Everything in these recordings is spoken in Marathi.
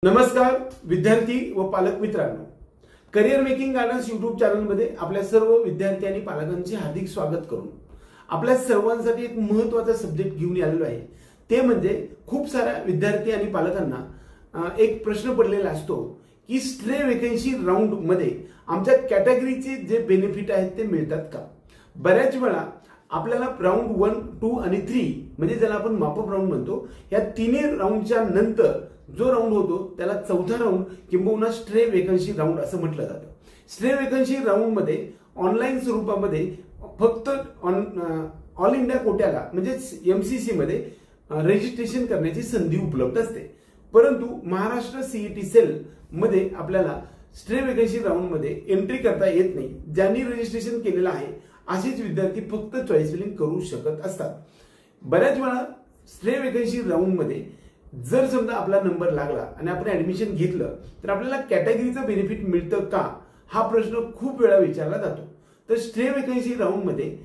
नमस्कार विद्यार्थी व पालक मित्रांनो, career making guidance YouTube channel मध्ये आपल्या सर्व विद्यार्थी आणि पालकांचे हार्दिक स्वागत करून आपल्या सर्वांसाठी एक महत्त्वाचा सब्जेक्ट घेऊन आलेलो आहे। ते म्हणजे खूप साऱ्या विद्यार्थी आणि पालकांना एक प्रश्न पडलेला असतो की स्ट्रे वेकेन्सी राउंड मध्ये आमच्या कॅटेगरीचे जे बेनिफिट आहेत ते मिळतात का। बऱ्याच वेळा आपल्याला राउंड 1, 2 आणि 3 म्हणजे ज्याला आपण मॉपअप राउंड म्हणतो, या तिन्ही राउंडच्या नंतर जो राउंड होतो त्याला चौथा राउंड किंबहुना स्ट्रे वेकन्सी राउंड असं म्हटलं जातं। स्ट्रे वेकन्सी राउंड मध्ये ऑनलाईन स्वरूपामध्ये फक्त ऑल इंडिया कोट्याला म्हणजे एमसीसी मध्ये रजिस्ट्रेशन करण्याची संधी उपलब्ध असते, परंतु महाराष्ट्र सीईटी सेल मध्ये आपल्याला स्ट्रे वेकन्सी राउंड मध्ये एंट्री करता येत नाही। ज्यांनी रजिस्ट्रेशन केलेलं आहे असेच विद्यार्थी फक्त चॉईस फिलिंग करू शकत असतात। बऱ्याच वेळा स्ट्रे वेकन्सी राउंड मध्ये जर समजा आपला नंबर लागला आणि आपण ऍडमिशन घेतलं तर आपल्याला कॅटेगरीचं बेनिफिट मिळतं का, हा प्रश्न खूप वेळा विचारला जातो। तर स्ट्रे वेकन्सी राउंड मध्ये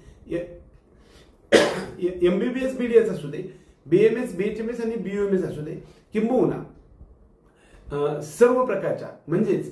एमबीबीएस बीडीएस असू दे, बीएमएस बीएचएमएस आणि बीयूएमएस असू दे, किंबहुना सर्व प्रकारच्या म्हणजेच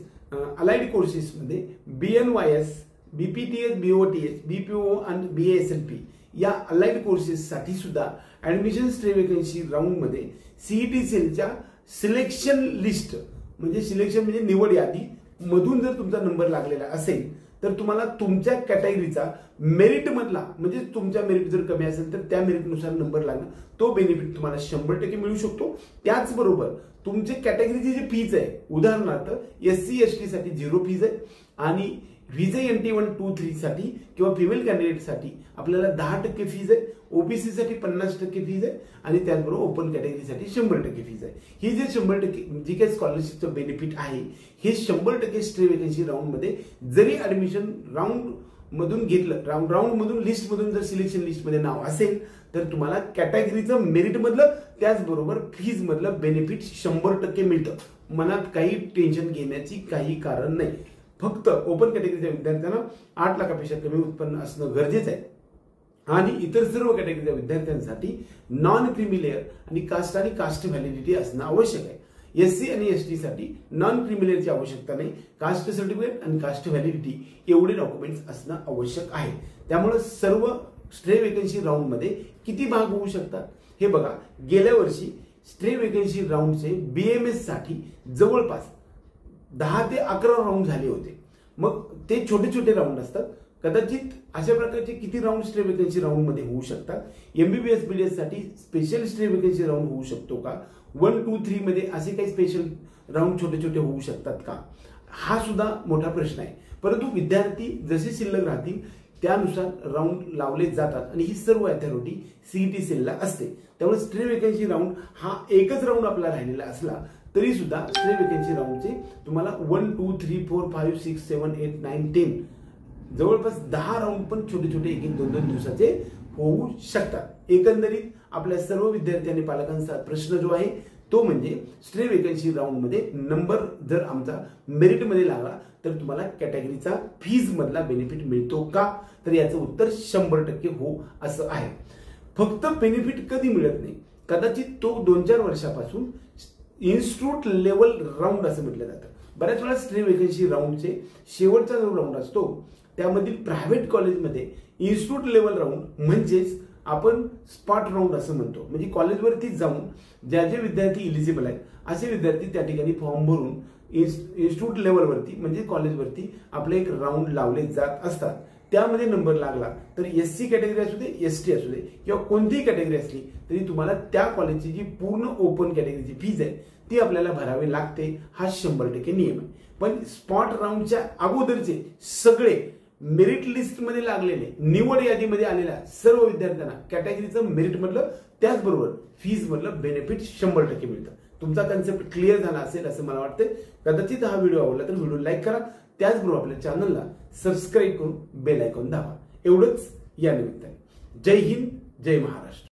अलाइड कोर्सेस मध्ये बीएनवायएस, बीपीटीएस, बीओटीएस, बीपीओ आणि बीएसएलपी या अलाइड कोर्सेस साठी सुद्धा ऍडमिशन स्ट्रे वेकन्सी राउंड मध्ये सीईटी सेलच्या सिलेक्शन लिस्ट म्हणजे निवड यादी मधून जर तुमचा नंबर लागलेला असेल तर तुम्हाला तुमच्या कॅटेगरीचा मेरिट मधला म्हणजे तुमच्या मेरिट जर कमी असेल तर त्या मेरिटनुसार नंबर लागणं, तो बेनिफिट तुम्हाला 100% मिळू शकतो। त्याचबरोबर तुमचे कॅटेगरीची जी फीज आहे, उदाहरणार्थ एससी एसटी साठी 0 फीज आहे आणि व्हीजे NT 1, 2, 3 साठी किंवा फिमेल कॅन्डिडेट साठी आपल्याला 10% फीज आहे, ओबीसी साठी 50% फीज आहे आणि त्याचबरोबर ओपन कॅटेगरीसाठी 100% फीज आहे। ही जे 100% जी काही स्कॉलरशिपचं बेनिफिट आहे हे 100% स्ट्रे वेकन्सी राउंड मध्ये जरी ऍडमिशन राउंड मधून घेतलं, राउंड मधून लिस्ट मधून जर सिलेक्शन लिस्ट मध्ये नाव असेल तर तुम्हाला कॅटेगरीचं मेरिट मधलं त्याचबरोबर फीज मधलं बेनिफिट 100% मिळतं। मनात काही टेन्शन घेण्याची काही कारण नाही। फक्त ओपन कॅटेगरीच्या विद्यार्थ्यांना 8 लाखापेक्षा कमी उत्पन्न असणं गरजेचं आहे आणि इतर सर्व कॅटेगरीच्या विद्यार्थ्यांसाठी नॉन क्रीमी लेअर आणि कास्ट व्हॅलिडिटी असणं आवश्यक आहे। एससी आणि एसटी साठी नॉन क्रीमी लेअरची आवश्यकता नाही, कास्ट सर्टिफिकेट आणि कास्ट व्हॅलिडिटी एवढे डॉक्युमेंट्स असणं आवश्यक आहे। त्यामुळे सर्व स्ट्रे वेकन्सी राउंड मध्ये किती भाग होऊ शकतात हे बघा। गेल्या वर्षी स्ट्रे वेकन्सी राउंडचे बीएमएस साठी जवळपास 10 ते 11 राउंड झाले होते। मग ते छोटे छोटे राउंड असतात, कदाचित अशा प्रकारचे किती राउंड स्ट्रे वेकन्सी राउंड मध्ये होऊ शकतात। एमबीबीएस बीडीएस साठी स्पेशल स्ट्रे वेकन्सी राउंड होऊ शकतो का, 1, 2, 3 मध्ये असे काही स्पेशल राउंड छोटे छोटे होऊ शकतात का, हा सुद्धा मोठा प्रश्न आहे। परंतु विद्यार्थी जसे शिल्लक राहतील त्यानुसार राउंड लावले जातात आणि ही सर्व अथॉरिटी सीईटी सेलला असते। त्यामुळे स्ट्रे वेकन्सी राउंड हा एकच राउंड आपला राहिलेला असला तरी सुद्धा स्ट्रे वेकन्सी राउंडचे तुम्हाला 1, 2, 3, 4, 5, 6, 7, 8, 9, 10 जवळपास 10 राउंड पण छोटे छोटे 1-2 दिवसाचे होऊ शकतात। एकंदरीत आपल्या सर्व विद्यार्थी आणि पालकांचा प्रश्न जो आहे तो म्हणजे स्ट्रे वेकन्सी राउंड मध्ये नंबर जर आमचा मेरिट मध्ये लागला तर तुम्हाला कॅटेगरीचा फीज मधला बेनिफिट मिळतो का, तर याचं उत्तर 100% हो असं आहे। फक्त बेनिफिट कधी मिळत नाही, कदाचित तो 2-4 वर्षापासून इन्स्टिट्यूट लेवल राउंड असं म्हटलं जातं। बऱ्याच वेळा स्ट्रे वेकन्सी राउंडचे शेवटचा जो राउंड असतो त्यामधील प्रायव्हेट कॉलेजमध्ये इन्स्टिट्यूट लेवल राउंड म्हणजेच आपण स्पॉट राउंड असं म्हणतो, म्हणजे कॉलेजवरती जाऊन ज्या जे विद्यार्थी इलिजिबल आहेत असे विद्यार्थी त्या ठिकाणी फॉर्म भरून इन्स्टिट्यूट लेवलवरती म्हणजे कॉलेजवरती आपले एक राउंड लावले जात असतात। त्यामध्ये नंबर लागला तर एससी कॅटेगरी असू दे, एसटी असू दे किंवा कोणतीही कॅटेगरी असली तरी तुम्हाला त्या कॉलेजची जी पूर्ण ओपन कॅटेगरीची फीज आहे ती आपल्याला भरावी लागते, हा 100% नियम आहे। पण स्पॉट राउंडच्या अगोदरचे सगळे मेरिट लिस्ट मध्ये लागलेले, निवड यादीमध्ये आलेल्या सर्व विद्यार्थ्यांना कॅटेगरीचं मेरिट मधलं त्याचबरोबर फीज मधलं बेनिफिट 100% मिळतं। तुमचा कन्सेप्ट क्लिअर झाला असेल असं मला वाटतं। कदाचित हा व्हिडिओ आवडला तर व्हिडिओ लाईक करा, त्याचबरोबर आपल्या चॅनलला सबस्क्राईब करून बेल आयकॉन दाबा। एवढंच या निमित्ताने। जय हिंद, जय महाराष्ट्र।